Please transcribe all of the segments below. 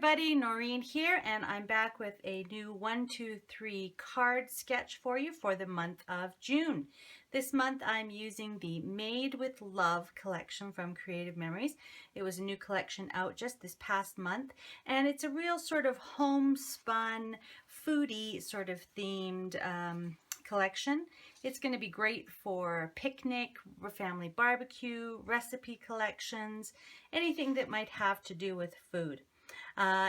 everybody, Noreen here, and I'm back with a new 1, 2, 3 card sketch for you for the month of June. This month I'm using the Made with Love collection from Creative Memories. It was a new collection out just this past month, and it's a real sort of homespun, foodie sort of themed collection. It's going to be great for picnic, family barbecue, recipe collections, anything that might have to do with food.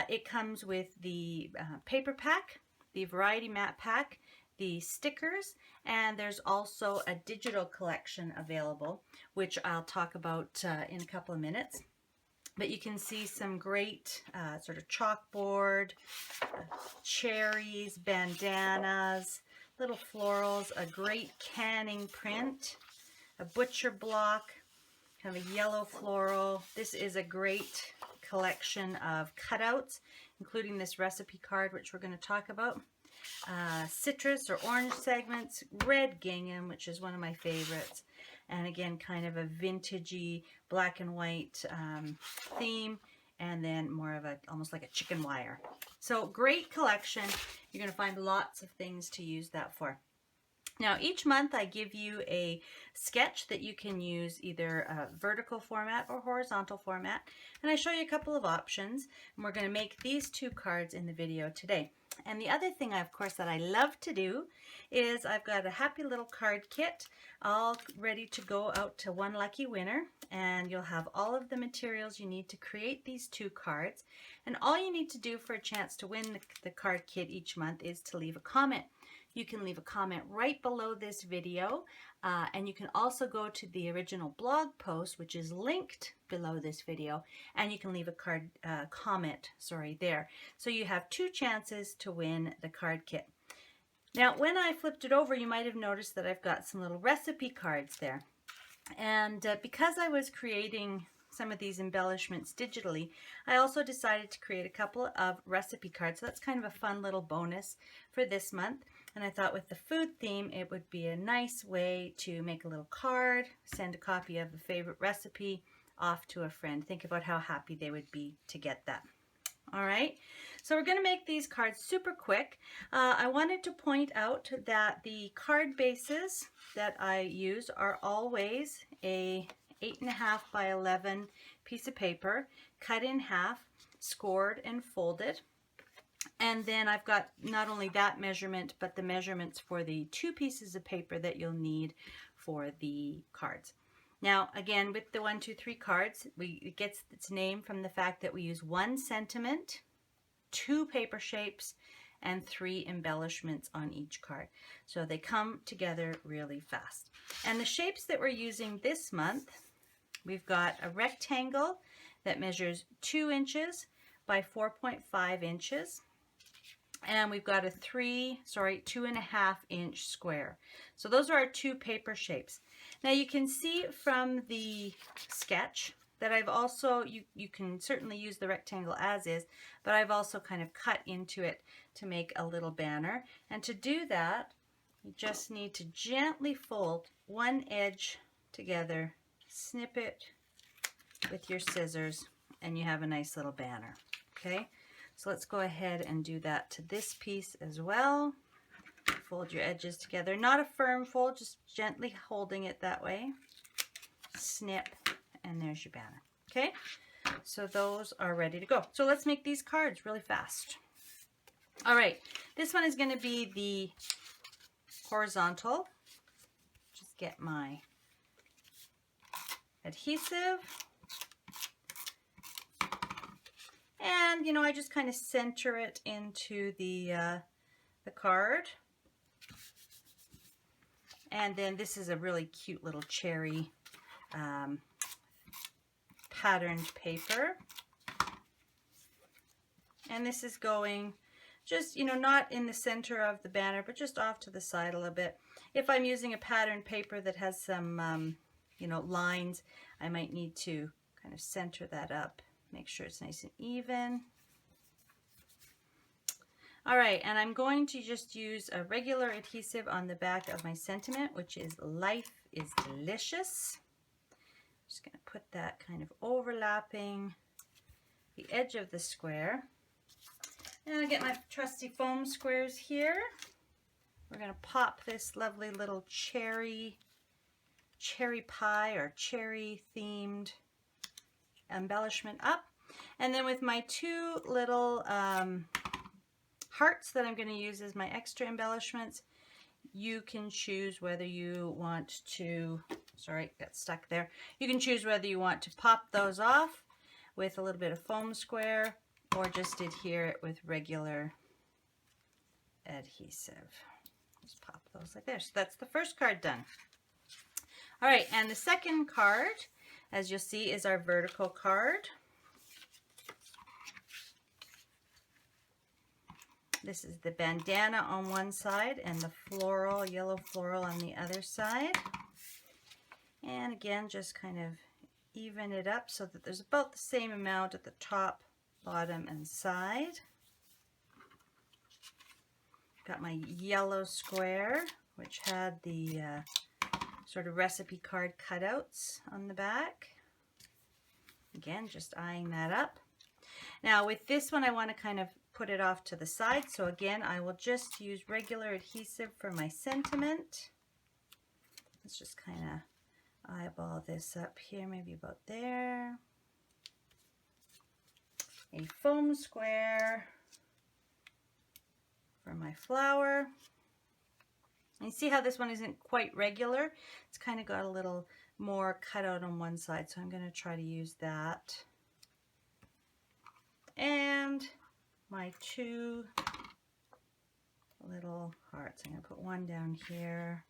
It comes with the paper pack, the variety mat pack, the stickers, and there's also a digital collection available, which I'll talk about in a couple of minutes. But you can see some great sort of chalkboard, cherries, bandanas, little florals, a great canning print, a butcher block, kind of a yellow floral. This is a great collection of cutouts, including this recipe card, which we're going to talk about. Citrus or orange segments, red gingham, which is one of my favorites, and again kind of a vintagey black and white theme, and then more of a almost like a chicken wire. So great collection. You're going to find lots of things to use that for. Now each month I give you a sketch that you can use either a vertical format or horizontal format, and I show you a couple of options, and we're going to make these two cards in the video today. And the other thing, of course, that I love to do is I've got a happy little card kit all ready to go out to one lucky winner, and you'll have all of the materials you need to create these two cards. And all you need to do for a chance to win the card kit each month is to leave a comment. You can leave a comment right below this video, and you can also go to the original blog post, which is linked below this video, and you can leave a comment there. So you have two chances to win the card kit. Now, when I flipped it over, you might have noticed that I've got some little recipe cards there. And because I was creating some of these embellishments digitally, I also decided to create a couple of recipe cards. So that's kind of a fun little bonus for this month. And I thought with the food theme, it would be a nice way to make a little card, send a copy of a favorite recipe off to a friend. Think about how happy they would be to get that. All right, so we're going to make these cards super quick. I wanted to point out that the card bases that I use are always a 8.5 by 11 piece of paper, cut in half, scored and folded. And then I've got not only that measurement, but the measurements for the two pieces of paper that you'll need for the cards. Now, again, with the 1, 2, 3 cards, it gets its name from the fact that we use 1 sentiment, 2 paper shapes, and 3 embellishments on each card. So they come together really fast. And the shapes that we're using this month, we've got a rectangle that measures 2 inches by 4.5 inches. And we've got a 2.5 inch square. So those are our 2 paper shapes. Now you can see from the sketch that I've also, you can certainly use the rectangle as is, but I've also kind of cut into it to make a little banner. And to do that, you just need to gently fold one edge together, snip it with your scissors, and you have a nice little banner. Okay, so let's go ahead and do that to this piece as well. Fold your edges together, not a firm fold, just gently holding it that way. Snip, and there's your banner. Okay, so those are ready to go. So let's make these cards really fast. All right, this one is going to be the horizontal. Just get my adhesive. And, you know, I just kind of center it into the card. And then this is a really cute little cherry patterned paper. And this is going just, you know, not in the center of the banner, but just off to the side a little bit. If I'm using a patterned paper that has some, you know, lines, I might need to kind of center that up. Make sure it's nice and even. All right, and I'm going to just use a regular adhesive on the back of my sentiment, which is Life is Delicious. Just going to put that kind of overlapping the edge of the square. And I get my trusty foam squares here. We're going to pop this lovely little cherry pie or cherry themed embellishment up. And then with my two little hearts that I'm going to use as my extra embellishments, you can choose whether you want to, sorry, got stuck there. You can choose whether you want to pop those off with a little bit of foam square or just adhere it with regular adhesive. Just pop those like this. So that's the first card done. All right, and the second card, as you'll see, is our vertical card. This is the bandana on one side and the floral, yellow floral on the other side. And again, just kind of even it up so that there's about the same amount at the top, bottom, and side. Got my yellow square, which had the sort of recipe card cutouts on the back. Again, just eyeing that up. Now with this one, I want to kind of put it off to the side. So again, I will just use regular adhesive for my sentiment. Let's just kind of eyeball this up here, maybe about there. A foam square for my flower. And you see how this one isn't quite regular? It's kind of got a little more cutout on one side, so I'm going to try to use that. And my two little hearts. I'm going to put one down here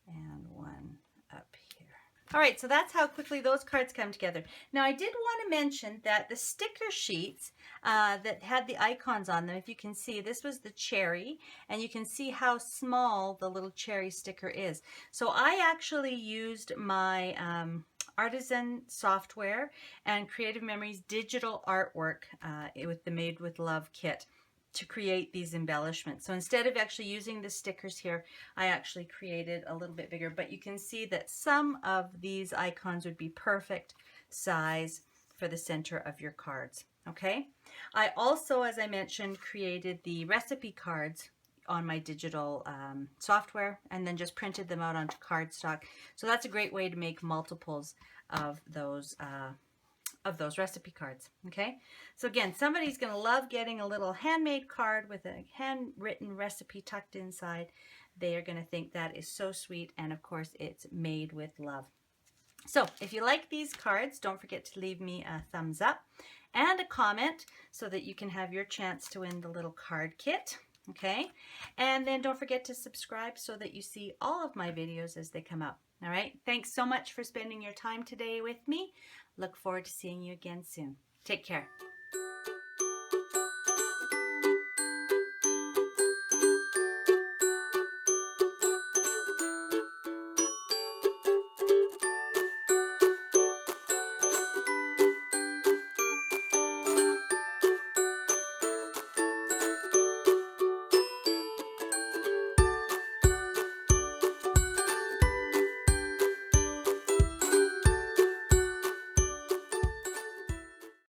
and one up here. All right, so that's how quickly those cards come together. Now I did want to mention that the sticker sheets that had the icons on them, if you can see, this was the cherry, and you can see how small the little cherry sticker is. So I actually used my artisan software and Creative Memories digital artwork with the Made with Love kit to create these embellishments. So instead of actually using the stickers here, I actually created a little bit bigger, but you can see that some of these icons would be perfect size for the center of your cards. Okay, I also, as I mentioned, created the recipe cards on my digital software and then just printed them out onto cardstock. So that's a great way to make multiples of those recipe cards. Okay, so again, somebody's going to love getting a little handmade card with a handwritten recipe tucked inside. They are going to think that is so sweet, and of course it's made with love. So if you like these cards, don't forget to leave me a thumbs up and a comment so that you can have your chance to win the little card kit. Okay, and then don't forget to subscribe so that you see all of my videos as they come out. All right, thanks so much for spending your time today with me. Look forward to seeing you again soon. Take care.